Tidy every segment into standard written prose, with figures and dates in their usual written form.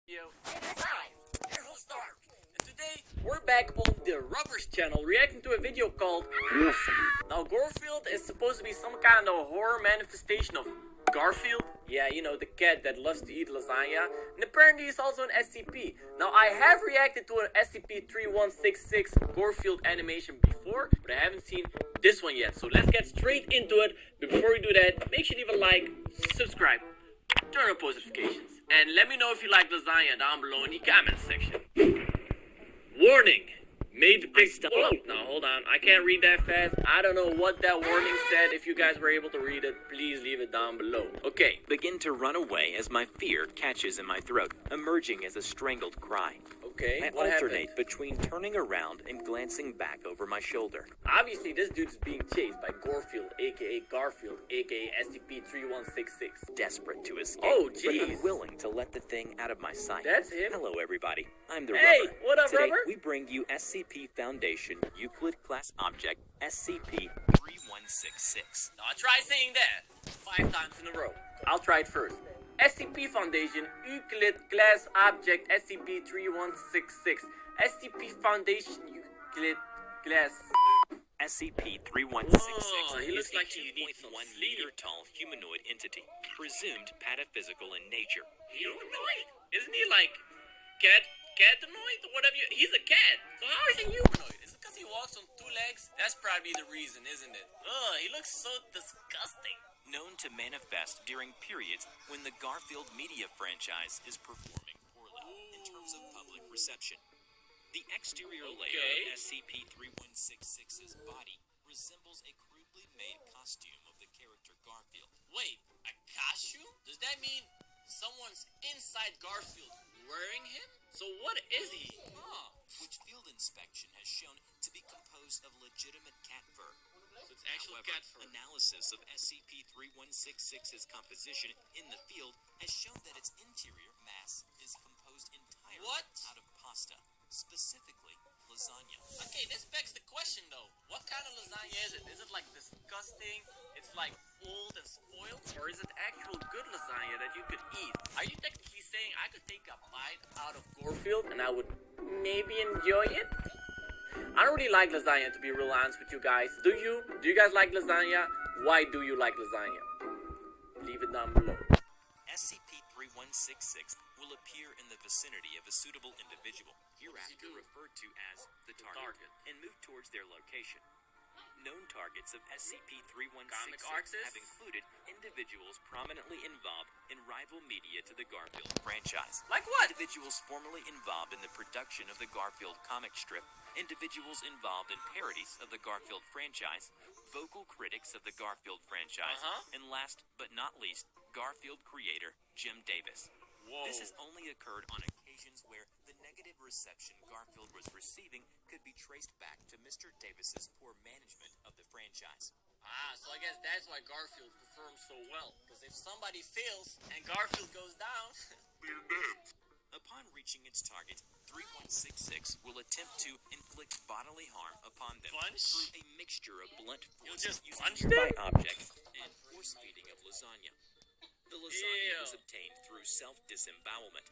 Yo, and today we're back on the Rubbers channel reacting to a video called Now Garfield is supposed to be some kind of horror manifestation of Garfield. Yeah, you know, the cat that loves to eat lasagna. And apparently he's also an SCP. Now I have reacted to an SCP-3166 Garfield animation before, but I haven't seen this one yet. So let's get straight into it. But before we do that, make sure to leave a like, subscribe, turn on post notifications, and let me know if you like lasagna down below in the comment section. Warning! Made picture. Oh, now hold on. I can't read that fast. I don't know what that warning said. If you guys were able to read it, please leave it down below. Okay. Begin to run away as my fear catches in my throat, emerging as a strangled cry. Okay. I alternate between turning around and glancing back over my shoulder. Obviously, this dude is being chased by Garfield, aka Garfield, aka SCP-3166. Desperate to escape, Oh, but jeez. unwilling to let the thing out of my sight. That's him. Hello, everybody. I'm the Hey, Rubber. what up, Today, Rubber? we bring you SCP Foundation Euclid Class Object SCP-3166. Now I try saying that 5 times in a row. I'll try it first. SCP Foundation Euclid Class Object SCP-3166. SCP Foundation Euclid Class. SCP-3166 Oh, he is looks a like he needs some 2.1 sleep. meter tall humanoid entity, presumed pataphysical in nature. Humanoid? Isn't he like catanoid or whatever? He's a cat. So how is he humanoid? Is it because he walks on 2 legs? That's probably the reason, isn't it? Ugh, he looks so disgusting. Known to manifest during periods when the Garfield media franchise is performing poorly in terms of public reception. The exterior layer of SCP-3166's body resembles a crudely made costume of the character Garfield. Wait, a costume? Does that mean someone's inside Garfield wearing him? So what is he? Huh. Which field inspection has shown to be composed of legitimate cat fur. So it's actual However, cat fur. analysis of SCP-3166's composition in the field has shown that its interior mass is composed entirely out of pasta, specifically lasagna. Okay, this begs the question though. What kind of lasagna is it? Is it like disgusting? It's like old and spoiled? Or is it actual good lasagna that you could eat? Are you technically saying I could take a bite out of Garfield and I would maybe enjoy it? I don't really like lasagna, to be real honest with you guys. Do you? Do you guys like lasagna? Why do you like lasagna? Leave it down below. SCP-3166 will appear in the vicinity of a suitable individual, hereafter referred to as the target, and move towards their location. Known targets of Comic SCP-3166 artists? have included individuals prominently involved in rival media to the Garfield franchise. Like what? Individuals formerly involved in the production of the Garfield comic strip, individuals involved in parodies of the Garfield franchise, vocal critics of the Garfield franchise, and last but not least, Garfield creator Jim Davis. Whoa. This has only occurred on occasions where the negative reception Garfield was receiving could be traced back to Mr. Davis's poor management of the franchise. Ah, so I guess that's why Garfield performs so well. Because if somebody fails and Garfield goes down, They're dead. Upon reaching its target, 3166 will attempt to inflict bodily harm upon them Punch? through a mixture of blunt You'll force just using punch nearby them? objects and force feeding of lasagna. The lasagna Ew. is obtained through self-disembowelment.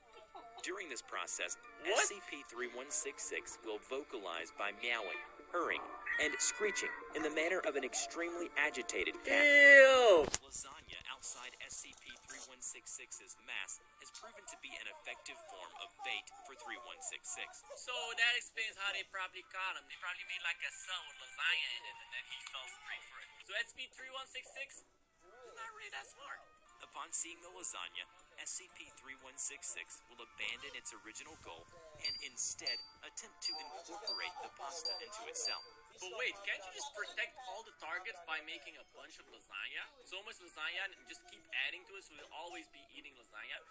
During this process, What? SCP-3166 will vocalize by meowing, purring, and screeching in the manner of an extremely agitated cat. ew. Lasagna outside SCP-3166's mass has proven to be an effective form of bait for 3166. So that explains how they probably caught him. They probably made like a cell with lasagna in it and then he fell straight for it. So SCP-3166 is not really that smart. Upon seeing the lasagna, SCP-3166 will abandon its original goal and instead attempt to incorporate the pasta into itself. But wait, can't you just protect all the targets by making a bunch of lasagna? So much lasagna and just keep adding to it so you'll always be eating lasagna?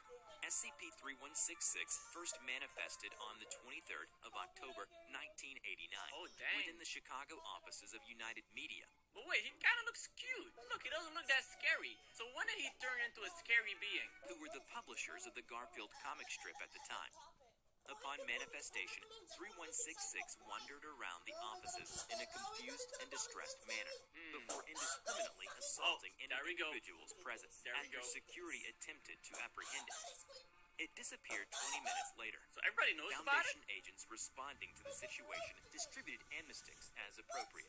SCP-3166 first manifested on the 23rd of October, 1989 Oh, dang. within the Chicago offices of United Media. But wait, he kind of looks cute. Look, he doesn't look that scary. So when did he turn into a scary being? Who were the publishers of the Garfield comic strip at the time. Upon manifestation, 3166 wandered around the offices in a confused and distressed manner before indiscriminately assaulting any there we go. individuals present There we after go. security attempted to apprehend it. It disappeared 20 minutes later. So everybody knows about it? Foundation agents responding to the situation distributed amnestics as appropriate.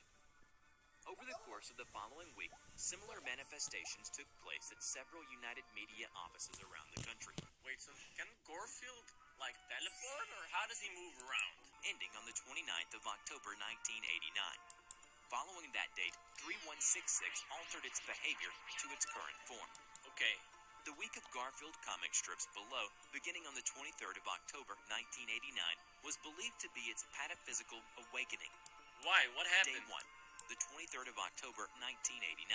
Over the course of the following week, similar manifestations took place at several United Media offices around the country. Wait, so can Garfield, like, teleport, or how does he move around? Ending on the 29th of October 1989. Following that date, 3166 altered its behavior to its current form. Okay. The week of Garfield comic strips below, beginning on the 23rd of October 1989, was believed to be its pataphysical awakening. Why? What happened? Day 1, the 23rd of October 1989.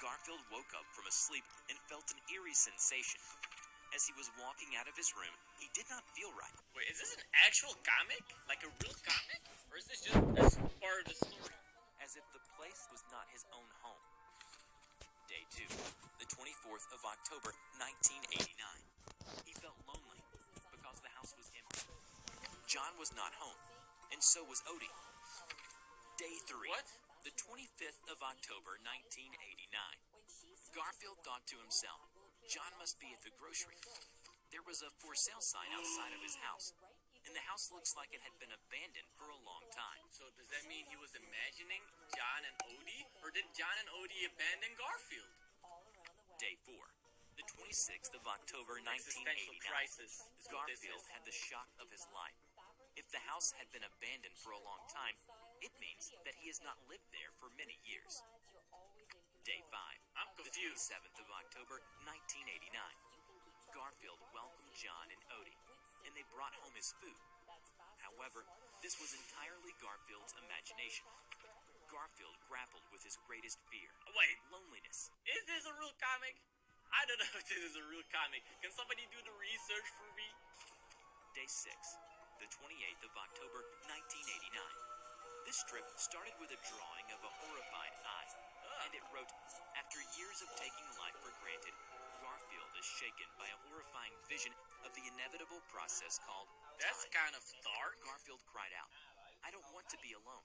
Garfield woke up from a sleep and felt an eerie sensation. As he was walking out of his room, he did not feel right. Wait, is this an actual comic? Like a real comic? Or is this just a part of the story? As if the place was not his own home. Day 2, the 24th of October 1989. He felt lonely because the house was empty. John was not home, and so was Odie. Day 3, What? the 25th of October 1989. Garfield thought to himself, John must be at the grocery. There was a for sale sign outside of his house, and the house looks like it had been abandoned for a long time. So does that mean he was imagining John and Odie? Or did John and Odie abandon Garfield? Day 4, the 26th of October Existential 1989. crisis is what this Garfield is. had the shock of his life. If the house had been abandoned for a long time, it means that he has not lived there for many years. Day 5, I'm the confused. 27th of October 1989. Garfield welcomed John and Odie, and they brought home his food. However, this was entirely Garfield's imagination. Garfield grappled with his greatest fear, Wait, loneliness. is this a real comic? I don't know if this is a real comic. Can somebody do the research for me? Day 6, the 28th of October 1989. This strip started with a drawing of a horrified eye, and it wrote, after years of taking life for granted, Garfield is shaken by a horrifying vision of the inevitable process called That's time. kind of dark. Garfield cried out, I don't want to be alone.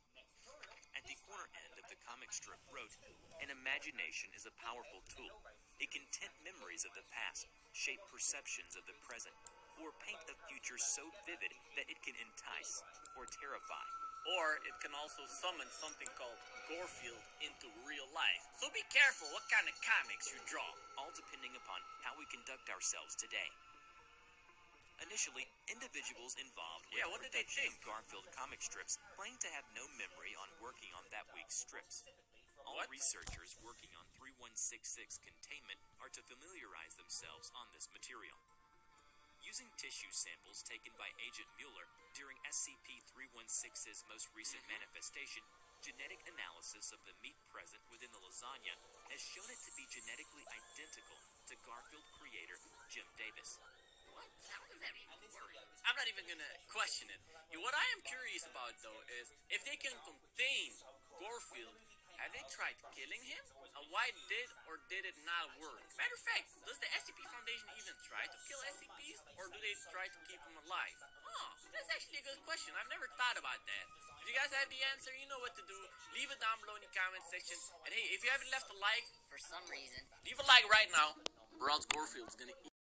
At the corner end of the comic strip wrote, an imagination is a powerful tool. It can tint memories of the past, shape perceptions of the present, or paint a future so vivid that it can entice or terrify. Or it can also summon something called Garfield into real life. So be careful what kind of comics you draw. All depending upon how we conduct ourselves today. Initially, individuals involved with Yeah, what did they production think? of Garfield comic strips claimed to have no memory on working on that week's strips. All What? researchers working on 3166 containment are to familiarize themselves on this material. Using tissue samples taken by Agent Mueller during SCP-316's most recent manifestation, genetic analysis of the meat present within the lasagna has shown it to be genetically identical to Garfield creator Jim Davis. What? How does that even work? I'm not even gonna question it. What I am curious about, though, is if they can contain Garfield, have they tried killing him? And why did or did it not work? Matter of fact, does the SCP Foundation even try to kill SCPs, or do they try to keep them alive? Oh, that's actually a good question. I've never thought about that. If you guys have the answer, you know what to do. Leave it down below in the comment section. And hey, if you haven't left a like, For some reason, leave a like right now, or else Garfield's gonna eat